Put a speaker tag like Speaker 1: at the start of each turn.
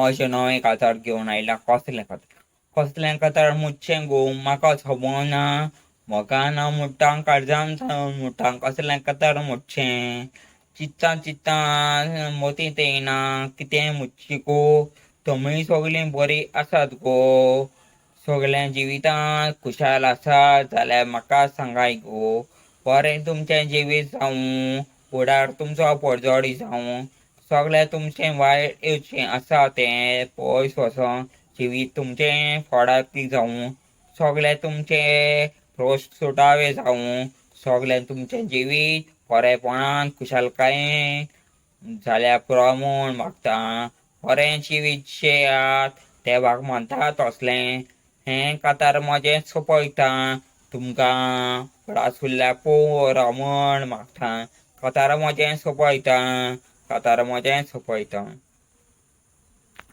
Speaker 1: अशें नवें कातार घेवन आयला. कसलें कातार मुतचें गो, म्हाका खबर ना. म्हाका ना मुट्टांक काळजान मुट्टांक कसलें कातार मुतचें. चिंत्ता मतींत येयना कितें मुतचें गो. तुमी सगळीं बरीं आसात गो. सगळ्या जिवितांत खुशाल आसात जाल्यार म्हाका सांगाय गो. बरें तुमचें जिवीत जावं, फुडार तुमचो पडझड जावं. सगळें तुमचें वायट येवचें आसा तें पयस वचोन जिवीत तुमचें फळाक जावं. सगळें तुमचें प्रश्न सुटावे जावं. सगळें तुमचें जिवीत बरेपणान खुशालकायेन जाल्यार पुरो म्हूण मागता. बरें जिवीत जियेयात देवाक म्हणटा तसलें. हें कातार म्हजें सोंपयता. तुमकां फुडार फुडल्या पोव म्हूण मागता. कातार म्हजें सोंपयता. कातार म्हजें सोंपयता.